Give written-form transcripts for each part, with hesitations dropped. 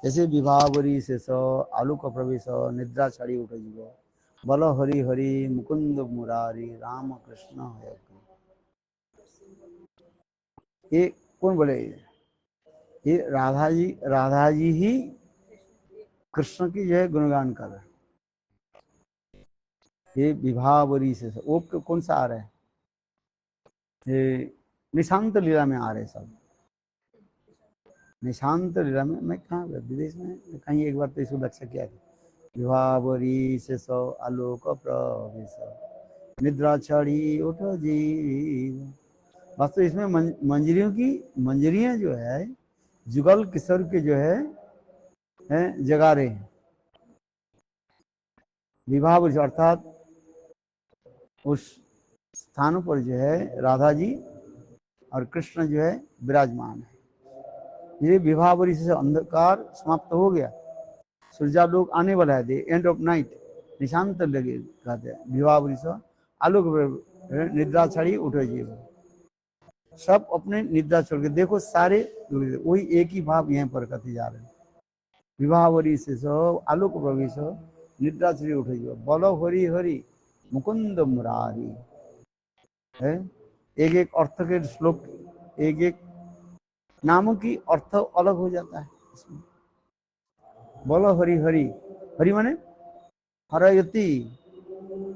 जैसे विभावरी शेष आलोक प्रवेश निद्रा छाड़ी उठ जीव बल हरि हरि मुकुंद मुरारी राम कृष्ण है। ये कौन बोले? ये राधा जी ही कृष्ण की जो है गुणगान कर रहे हैं। ये विभावरी से वो कौन सा आ रहा है? ये निशांत लीला में आ रहे सब। निशांत लीला में मैं कहाँ विदेश में कहीं एक बार तो इसको लक्ष्य किया था। विभावरी से सौ आलोक प्रवेश निद्रा छड़ी उठ जीव। वास्तव इसमें मंजरियां जो है जुगल किशोर के जो है जगा रहे हैं। विभावरी अर्थात उस स्थानों पर जो है राधा जी और कृष्ण जो है विराजमान है। ये विभावरी से अंधकार समाप्त हो गया, सूर्यालोक आने वाला है, एंड ऑफ नाइट, निशांत लगे कहते हैं। विभावरी से आलोक निद्रा छड़ी उठे जीव। सब अपने निद्रा छोड़ के देखो सारे वही एक ही भाव यहाँ पर कहते जा रहे हैं। विभावरी से सब आलोक प्रवेश निद्रा छड़ी उठे जीव बल हरि हरि मुकुंद मुरारी है। एक एक अर्थ के श्लोक, एक एक नामों की अर्थ अलग हो जाता है इसमें। बोलो हरि हरि, हरि माने हरयति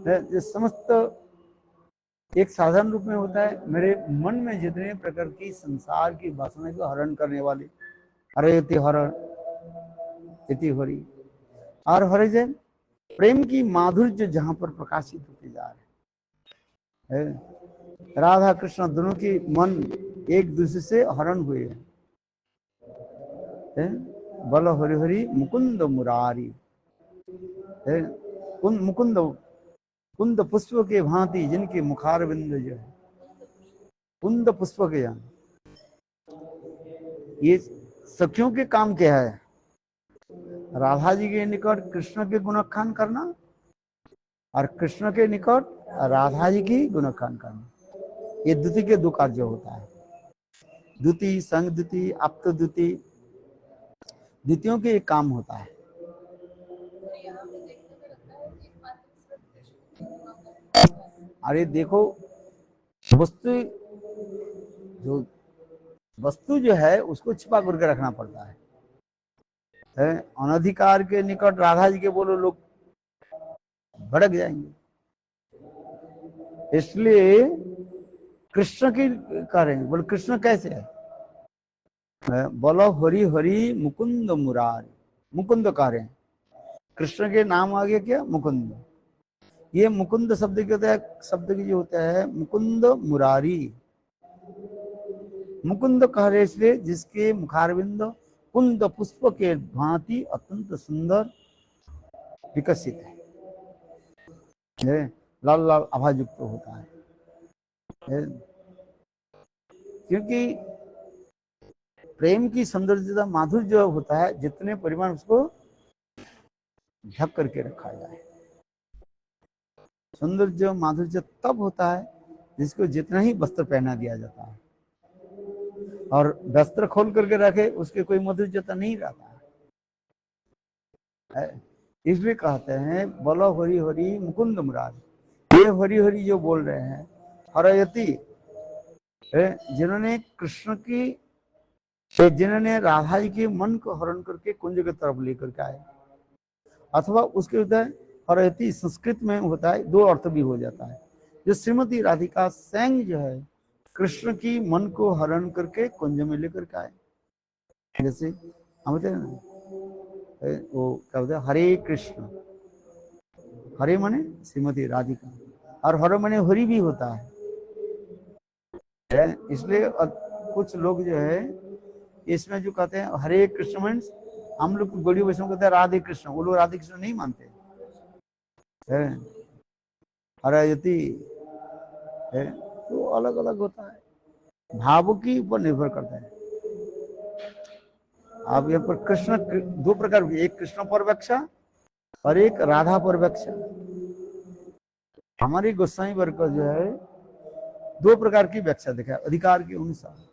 है, जो समस्त एक साधारण रूप में होता है। मेरे मन में जितने प्रकार की संसार की वासना को हरण करने वाले हरयति हरण इति हरि। और हरि जन प्रेम की माधुर्य जहां पर प्रकाशित होते जा रहे हैं। राधा कृष्ण दोनों की मन एक दूसरे से हरण हुए हैं। बल हरि हरि मुकुंद मुरारी है। मुकुंद कुंद पुष्प के भांति जिनके मुखार बिंद जो है कुंद पुष्प के यहाँ, ये सखियों के काम क्या है? राधा जी के निकट कृष्ण के गुणखान करना और कृष्ण के निकट राधा जी की गुणखान करना। ये द्वितीय के दो कार्य होता है। द्वितीय संग द्वितीय आप्त द्वितीय, द्वितीयों के एक काम होता है। अरे देखो वस्तु जो है उसको छिपा करके रखना पड़ता है। अनधिकार के निकट राधा जी के बोलो लोग भड़क जाएंगे। इसलिए कृष्ण की करेंगे, बोले कृष्ण कैसे है? बोलो हरि हरि मुकुंद मुरारी। मुकुंद कार्य कृष्ण के नाम आगे क्या? मुकुंद। ये मुकुंद शब्द क्या होता है? शब्द की जो होता है मुकुंद मुरारी। मुकुंद कार्य इसलिए जिसके मुखारविंद कुंद पुष्प के भांति अत्यंत सुंदर विकसित है, लाल लाल आभायुक्त होता है। क्योंकि प्रेम की सौंदर्यता माधुर्य जो होता है जितने परिमाण उसको ढक करके रखा जाए। सौंदर्य माधुर्य तब होता है जिसको जितना ही वस्त्र पहना दिया जाता है, और वस्त्र खोल करके रखे उसके कोई माधुर्यता नहीं रहता है। इसलिए कहते हैं बोलो हरि हरि मुकुंद मुरारी। ये हरि हरि जो बोल रहे हैं हरयति, जिन्होंने कृष्ण की, जिन्होंने राधा जी के मन को हरण करके कुंज की तरफ लेकर के आए, अथवा उसके उधर हरयति संस्कृत में होता है, दो अर्थ भी हो जाता है। जो श्रीमती राधिका स्वयं जो है कृष्ण की मन को हरण करके कुंज में लेकर के आए। जैसे हम बोलते हैं ना, वो क्या बोलते हैं, हरे कृष्ण। हरे माने श्रीमती राधिका, और हर माने हरि भी होता है। इसलिए कुछ लोग जो है इसमें जो कहते हैं हरे कृष्ण मीन्स, हम लोग गौड़ी वैष्णव कहते हैं राधे कृष्ण, वो लोग राधे कृष्ण नहीं मानते है। हरयति है तो अलग अलग होता है, भाव के ऊपर निर्भर करता है। अब यहाँ पर कृष्ण दो प्रकार की, एक कृष्ण पर व्याख्या और एक राधा पर व्याख्या। हमारी गोस्वामी वर्ग जो है दो प्रकार की व्याख्या देखा है अधिकार के अनुसार।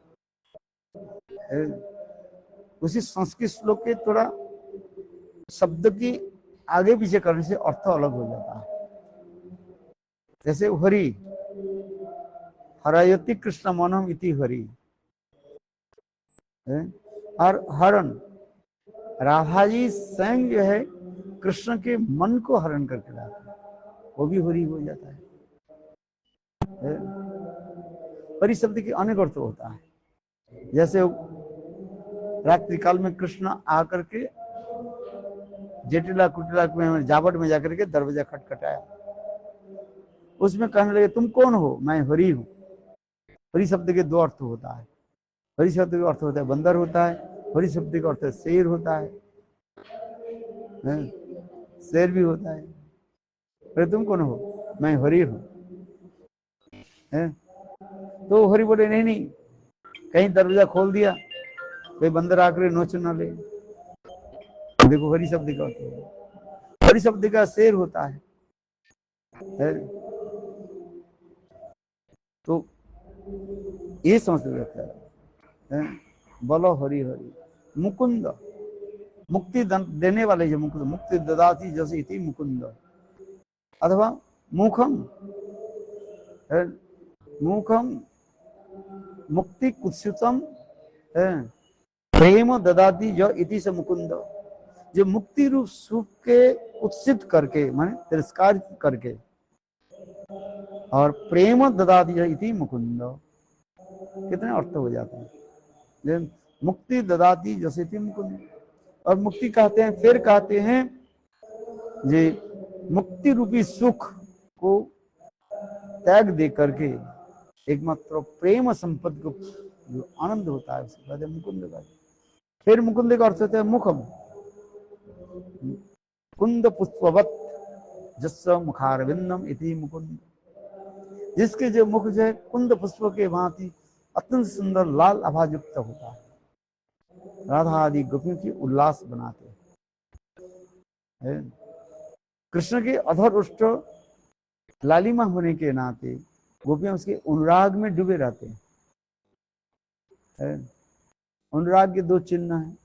उसी संस्कृत श्लोक के थोड़ा शब्द की आगे पीछे करने से अर्थ अलग हो जाता है। जैसे हरि, हरयति कृष्ण मनम इति हरि, और हरण, राधा जी स्वयं जो है कृष्ण के मन को हरण करके लाते हैं, वो भी हरि हो जाता है। हरि शब्द के अनेक अर्थ होता है। जैसे रात्रि काल में कृष्ण आकर के जेटिला कुटिला में जावट में जाकर के दरवाजा खटखटाया, उसमें कहने लगे तुम कौन हो? मैं हरि हूं। हरि शब्द के दो अर्थ होता है। हरि शब्द का अर्थ होता है बंदर होता है, हरि शब्द का अर्थ शेर होता है, शेर भी होता है। अरे तुम कौन हो? मैं हरि हूं। तो हरि बोले नहीं नहीं, कहीं दरवाजा खोल दिया, कोई बंदर आकर नोच न ले। देखो हरि शब्द का अर्थ है। हरि शब्द का शेर होता है। तो ये समझ रखता है, बोलो हरि हरि। मुकुंद, मुक्ति देने वाले जो मुकुंद, मुक्ति ददाती जैसे इति मुकुंद। अथवा मुखम, मुखम मुक्ति कुत्सितम प्रेम ददाती जो इति से मुकुंद। जो मुक्ति रूप सुख के कुत्सित करके माने तिरस्कार करके और प्रेम ददाती जो इति मुकुंद, कितने अर्थ हो जाते हैं। मुक्ति ददाती जैसे इति मुकुंद, और मुक्ति कहते हैं, फिर कहते हैं जे मुक्ति रूपी सुख को त्याग दे करके एकमात्र प्रेम संपत्ति को जो आनंद होता है उसे कहते हैं मुकुंद का। फिर मुकुंद का अर्थ होता है मुखम, कुंद पुष्पवत जस्व मुखारविंदम इति मुकुंद। जिसके जो मुख जो है कुंद पुष्प के भांति अत्यंत सुंदर लाल आभायुक्त होता है, राधा आदि गोपियों की उल्लास बनाते हैं। कृष्ण के अधर उष्ट लालिमा होने के नाते गोपियां उसके अनुराग में डूबे रहते हैं। अनुराग के दो चिन्ह हैं,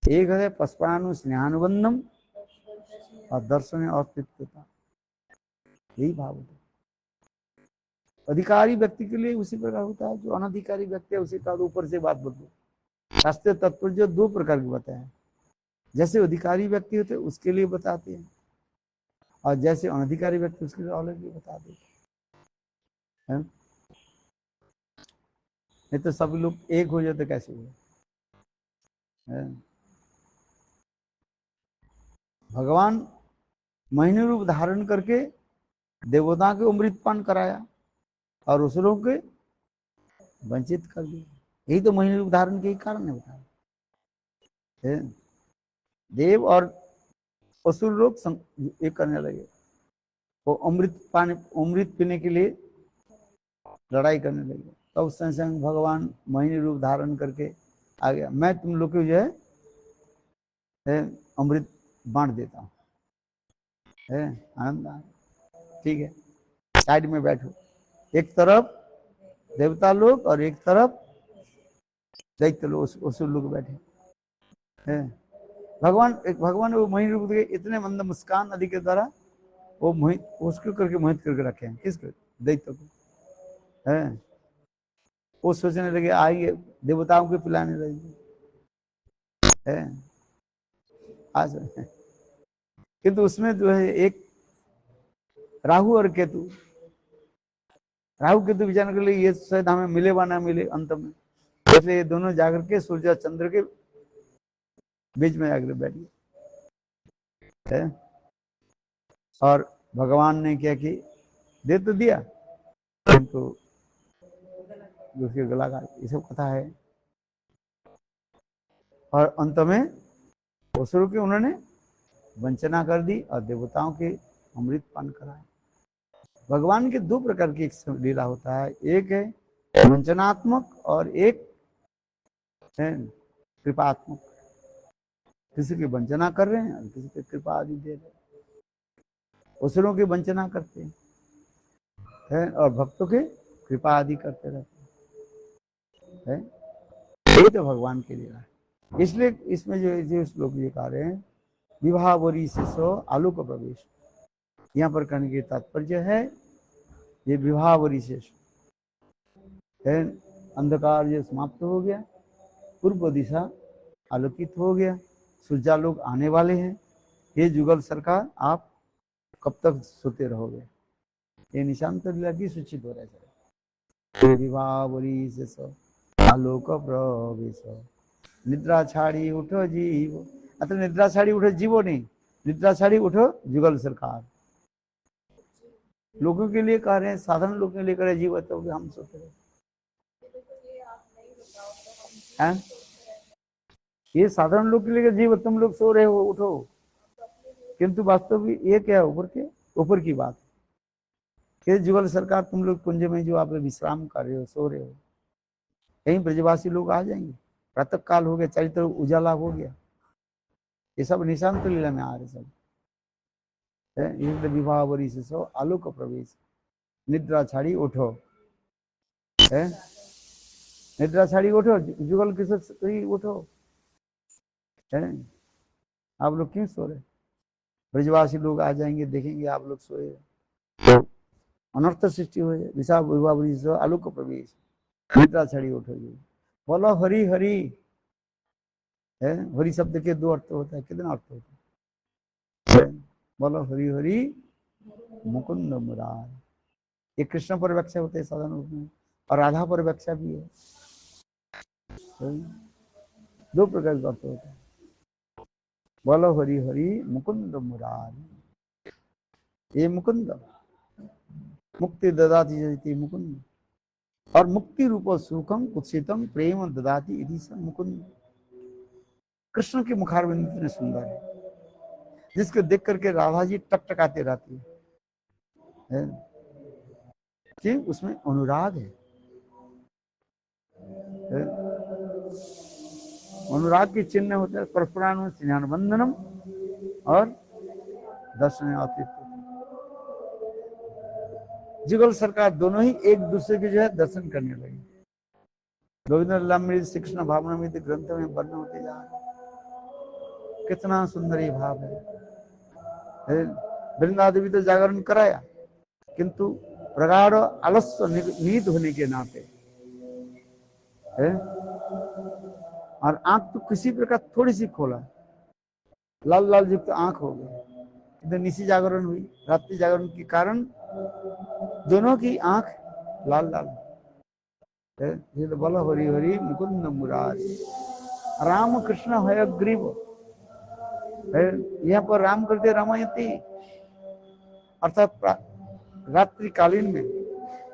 एक है पस्पानु स्नेहानुबंधम और दर्शन और तृप्तता, यही भाव होता है। अधिकारी व्यक्ति के लिए उसी प्रकार होता है, जो अनधिकारी व्यक्ति है उसी का ऊपर से बात बदलो। शास्त्रीय तत्व जो दो प्रकार के बताए, जैसे अधिकारी व्यक्ति होते हैं उसके लिए बताते हैं, और जैसे अनधिकारी व्यक्ति उसके लिए अलग ही बता देते हैं। नहीं तो सब लोग एक हो जाते कैसे हुए। भगवान मोहिनी रूप धारण करके देवता के अमृतपान कराया और असुरों के वंचित कर दिया। यही तो मोहिनी रूप धारण के ही कारण है बताया। देव और असुर लोग एक करने लगे, वो अमृत पीने के लिए लड़ाई करने लगे। तब संग भगवान मोहिनी रूप धारण करके आ गया, मैं तुम लोग को जो है अमृत बांट देता हूँ, आनंद आ, ठीक है साइड में बैठो। एक तरफ देवता लोग और एक तरफ दैत्य लोग, असुर लोग बैठे हैं। भगवान वो मोहिनी रूप के इतने मंद मुस्कान आदि के द्वारा वो उसको करके मोहित करके रखे हैं। किसको? दैत्य को है। वो सोचने लगे आएंगे देवताओं को पिलाने लगेंगे है आज, किंतु उसमें जो है एक राहु और केतु, राहु केतु विचार के लिए ये शायद हमें मिले व ना मिले अंत में, इसलिए ये दोनों जाकर के सूर्य चंद्र के बीच में जाकर बैठ गए। और भगवान ने क्या कि दे तो दिया, किंतु उसके गला का ये सब कथा है। और अंत में असुरों की उन्होंने वंचना कर दी और देवताओं के अमृत पान कराए। भगवान के दो प्रकार की लीला होता है, एक है वंचनात्मक और एक है कृपात्मक। किसी की वंचना कर रहे हैं और किसी की कृपा आदि दे रहे हैं। असुरों की वंचना करते हैं और भक्तों के कृपा आदि करते रहते हैं। यही तो भगवान की लीला है। इसलिए इसमें जो श्लोक ये कह रहे हैं विभावरी से सो आलोक प्रवेश। यहाँ पर कहने के तात्पर्य है ये विभावरी से है, अंधकार जो समाप्त हो गया, पूर्व दिशा आलोकित हो गया, सूर्यालोक आने वाले हैं। ये जुगल सरकार आप कब तक सोते रहोगे? ये निशांत लीला की सूचित हो रहा है। विभावरी से सो आलोक प्रवेश, निद्रा छाड़ी उठो जीव। अतः निद्रा छाड़ी उठो जीवो नहीं, निद्रा छाड़ी उठो जुगल सरकार। लोगों के लिए कह रहे हैं, साधारण लोगों के लिए कह रहे हैं, जीव तो हम सोते रहे। ये साधारण लोग के लिए जीव तुम लोग सो रहे हो, उठो, किंतु वास्तव में ये क्या है? ऊपर की बात कि जुगल सरकार तुम लोग कुंज में जो आप विश्राम कर रहे हो, सो रहे हो, कहीं ब्रजवासी लोग आ जाएंगे, प्रातः काल हो गया, चरित्र उजाला हो गया। ये सब निशांत लीला में आ रहे सब है। विभावरी से सो आलोक प्रवेश, निद्रा छाड़ी उठो है, निद्रा छाड़ी उठो, जुगल किशोर उठो है। आप लोग क्यों सो रहे? ब्रजवासी लोग आ जाएंगे, देखेंगे आप लोग सोए, तो अनर्थ सृष्टि हो जाए। विशा विभावरी से आलोक प्रवेश, निद्रा छाड़ी उठो। बोलो हरि हरि है। हरि शब्द के दो अर्थ होता है, कितना अर्थ होता है? बोलो हरि हरि मुकुंद मुरार। ये कृष्ण पर व्याख्या होते है साधारण रूप में, और राधा पर व्याख्या भी है। दो प्रकार का अर्थ होता है। बोलो हरि हरि मुकुंद मुरार। ये मुकुंद मुक्ति ददाति जयति मुकुंद, और मुक्ति रूप सुखम कुत्सितम प्रेम ददाति इति स मुकुंद। कृष्ण के मुखारविंद इतने सुंदर है, जिसको देख करके राधा जी टकटकाते रहती है कि उसमें अनुराग है। अनुराग के चिन्ह होते हैं परस्परानु स्नेह बंधनम और दर्शन आतिथ्य। जुगल सरकार दोनों ही एक दूसरे के जो है दर्शन करने लगे। गोविंद लम्बी श्री कृष्ण भावनामृत ग्रंथ में वर्णन होते जा रहे, कितना सुंदर ये भाव है। वृंदा देवी तो जागरण कराया, किंतु प्रगाढ़ आलस्य नींद होने के नाते है, और आंख तो किसी प्रकार थोड़ी सी खोला, लाल लाल युक्त आंख हो गई। इधर निशी जागरण हुई, रात्रि जागरण के कारण दोनों की आंख लाल लाल है। तो बोलो हरि हरि मुकुंद मुरारी। राम कृष्ण हयग्रीव है। यहाँ पर राम करते रमयती, अर्थात रात्रि कालीन में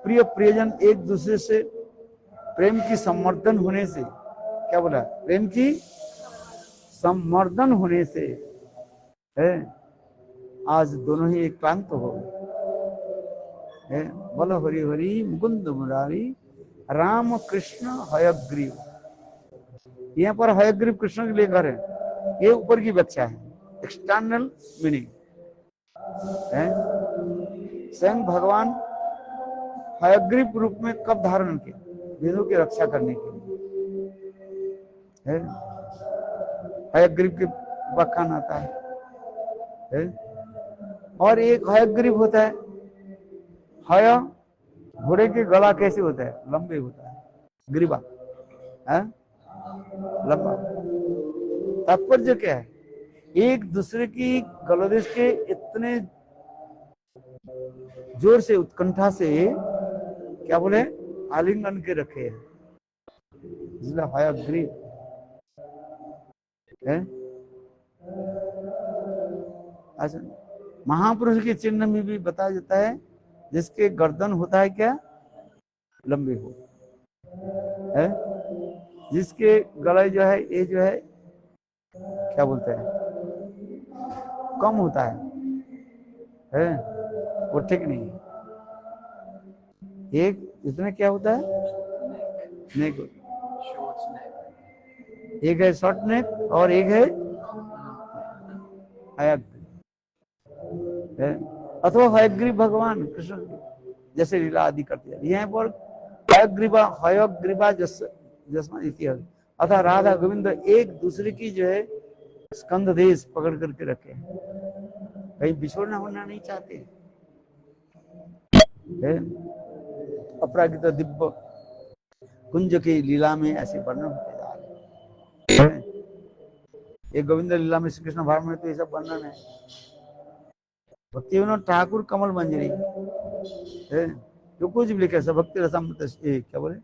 प्रिय प्रियजन एक दूसरे से प्रेम की संवर्धन होने से, क्या बोला, प्रेम की संवर्धन होने से है, आज दोनों ही एकांत हो गए। बोलो हरि हरि मुकुंद मुरारी राम कृष्ण हयग्रीव। यहाँ पर हयग्रीव कृष्ण के लिए घर है, ये ऊपर की व्याख्या है, एक्सटर्नल मीनिंग है। स्वयं भगवान हयग्रीव रूप में कब धारण किया? वेदों की रक्षा करने के लिए है। हयग्रीव के बखान आता है। और एक हयग्रीव होता है, हय घोड़े के गला कैसे होता है? लंबे होता है, ग्रीवा है लंबा। तात्पर्य क्या है? एक दूसरे की गलदेश के इतने जोर से, उत्कंठा से, क्या बोले, आलिंगन के रखे हैं, इसलिए हयग्रीव है। अच्छा, महापुरुष के चिन्ह में भी बताया जाता है, जिसके गर्दन होता है क्या? लंबे हो है, जिसके गले जो है, ये जो है क्या बोलते हैं, कम होता है वो ठीक नहीं है। एक इसमें क्या होता है, नेक, एक है शॉर्ट नेक और एक है हयग्रीव है, अथवा हयग्रीव भगवान कृष्ण जैसे लीला आदि करते हैं। यहाँ पर हयग्रीवा हयग्रीवा जसमा इतिहास, अर्थात राधा गोविंद एक दूसरे की जो है स्कंद देश पकड़ करके रखे, कहीं बिछोड़ना होना नहीं चाहते। अपराजित दिव्य कुंज की लीला में ऐसे वर्णन होते जा रहे हैं। ये गोविंद लीला में श्री कृष्ण भाव में तो ये सब वर्णन है। भक्ति ठाकुर कमल मंजरी जो कुछ भी लिखे सब भक्ति रसामृत, क्या बोले,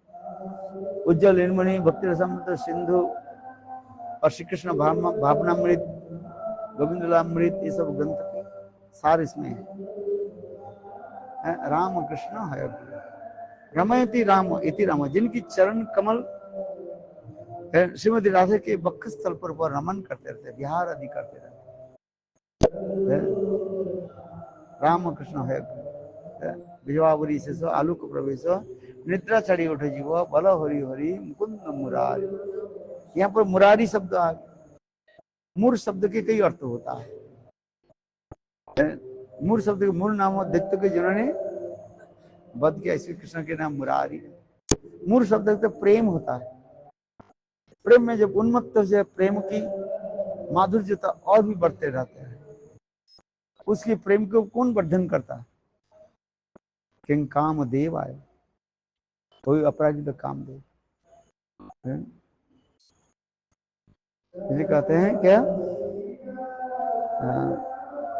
उज्जवल निर्मणि भक्ति रसामृत सिंधु और श्री कृष्ण भावनामृत, गोविंद लीलामृत, ये सब ग्रंथ के सार इसमें है। राम कृष्ण है रमयति राम इति राम, जिनकी चरण कमल श्रीमती राधे के वक्षस्थल पर रमन करते रहते, विहार आदि करते रहते। राम कृष्ण है विजवावरी से सो आलोक प्रवेश निद्रा चढ़ी उठे जीव बल हरि हरि मुकुंद मुरारी। यहाँ पर मुरारी शब्द आ गया। मूर शब्द के कई अर्थ होता है। मूर शब्द के मूल नाम दैत्य के जिन्होंने वध किया, श्री कृष्ण के नाम मुरारी। मूर शब्द तो प्रेम होता है। प्रेम में जब उन्मत्त से प्रेम की माधुर्यता और भी बढ़ते रहते हैं, उसकी प्रेम को कौन वर्धन करता है? किंग काम देव आए, कोई अपराजित कामदेव। इसलिए कहते हैं क्या,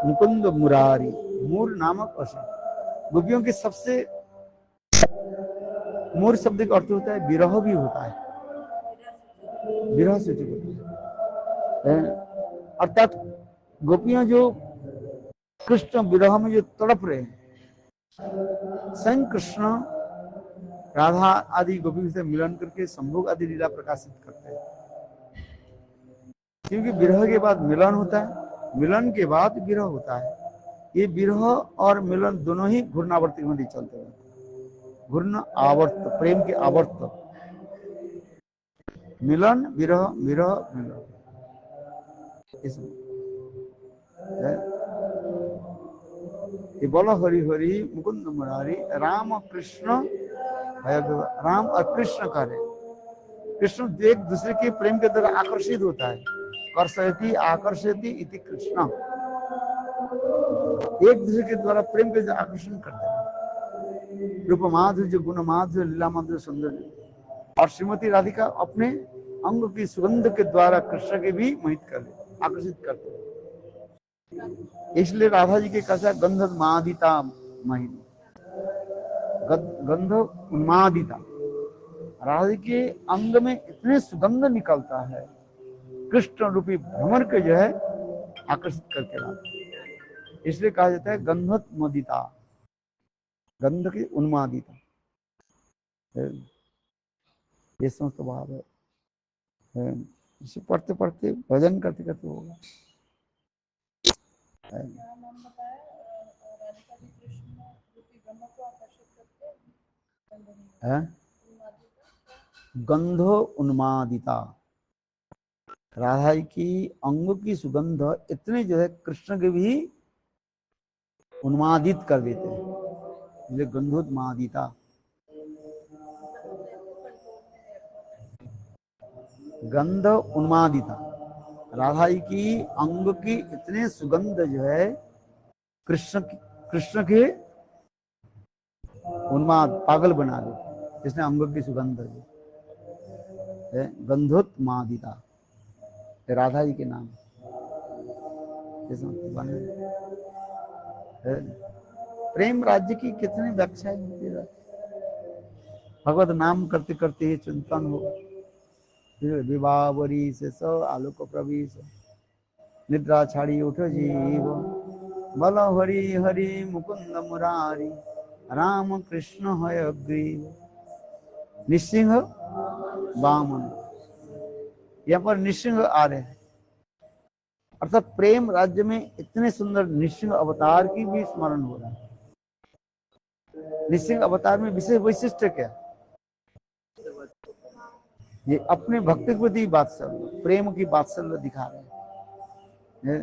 मुकुंद मुरारी, मूर नामक अशोक। गोपियों के सबसे मूर शब्द का अर्थ होता है विरह भी होता है, विरह सूचक होता है। अर्थात गोपियां जो कृष्ण विरह में जो तड़प रहे हैं, स्वयं कृष्ण राधा आदि गोपियों से मिलन करके संभोग आदि लीला प्रकाशित करते हैं। क्योंकि विरह के बाद मिलन होता है, मिलन के बाद विरह होता है। ये विरह और मिलन दोनों ही घूर्णावर्ती में चलते हैं। घूर्ण आवर्त, प्रेम के आवर्त, मिलन विरह विरह मिलन। ये बोलो हरि हरि मुकुंद मुरारी राम कृष्ण, राम और कृष्ण करे। कृष्ण एक दूसरे के प्रेम के द्वारा आकर्षित होता है। कर्षयति आकर्षयति इति कृष्ण, एक दूसरे के द्वारा प्रेम के आकर्षण करते हैं। रूप माधुर्य, गुण माधुर्य, लीला माधुर्य, सौंदर्य। और श्रीमती राधिका अपने अंग की सुगंध के द्वारा कृष्ण के भी मोहित कर आकर्षित करते हैं। इसलिए राधा जी के कैसा गंध उन्मादिता महिनी, गंध उन्मादिता, राधा जी के अंग में इतने सुगंध निकलता है, कृष्ण रूपी भ्रमर के जो है आकर्षित करके लाता है। इसलिए कहा जाता है गंधोन्मादिता, गंध की उन्मादिता। ये समस्त भाव है। इसे पढ़ते पढ़ते भजन करते करते होगा। गंधो उन्मादिता, राधा जी की अंगों की सुगंध इतने जो है कृष्ण के भी उन्मादित कर देते हैं, इसलिए गंधोन्मादिता। गंध उन्मादिता, राधा जी की अंग की इतने सुगंध जो है कृष्ण के उन्माद, पागल बना दे, इसने अंग की सुगंध है। गंधोन्मादिता राधा जी के नाम है। प्रेम राज्य की कितनी व्याख्याएं होती है। भगवत नाम करते करते ही चिंतन हो, विवावरी से सो आलोक प्रवेश, निद्रा छाड़ी उठ जीव, बल हरि हरि मुकुंद मुरारी, राम कृष्ण है अग्रीव। निसिंह वामन, यहाँ पर निसिंह आ रहे हैं, अर्थात प्रेम राज्य में इतने सुंदर निसिंह अवतार की भी स्मरण हो रहा है। निसिंह अवतार में विशेष वैशिष्ट क्या, ये अपने भक्त के प्रति वात्सल्य, प्रेम की वात्सल्य दिखा रहे हैं,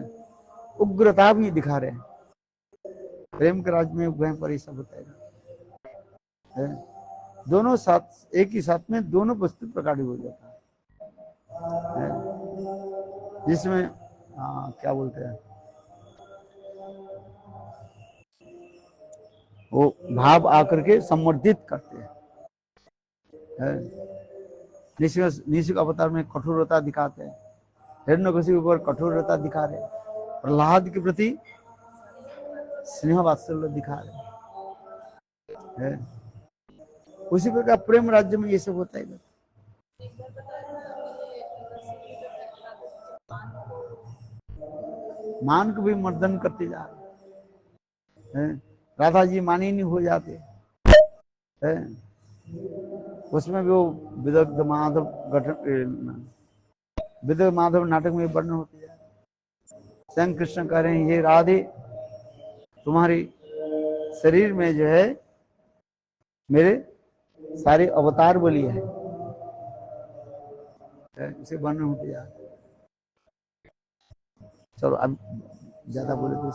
उग्रता भी दिखा रहे हैं। प्रेम के राज्य में वह पर सब होता है। दोनों साथ एक ही साथ में दोनों वस्तु प्रकट हो जाता है, जिसमें हाँ क्या बोलते हैं, वो भाव आकर के सम्वर्धित करते हैं। निशिक अवतार में कठोरता दिखाते हैं, हिरण्यकशिपु के ऊपर कठोरता दिखा रहे, प्रहलाद के प्रति स्नेह वात्सल्य दिखा रहे हैं। उसी प्रकार प्रेम राज्य में ये सब होता है। मान को भी मर्दन करते जा रहे हैं। राधा जी मानी नहीं हो जाते हैं। उसमें भी वो विदग्ध माधव गठन, विदग्ध माधव नाटक में वर्णन होते जा रहे। स्वयं कृष्ण कह रहे हैं, ये राधे तुम्हारी शरीर में जो है मेरे सारे अवतार बलि है, इसे वर्णन होते जा रहे। चलो अब ज्यादा बोले तो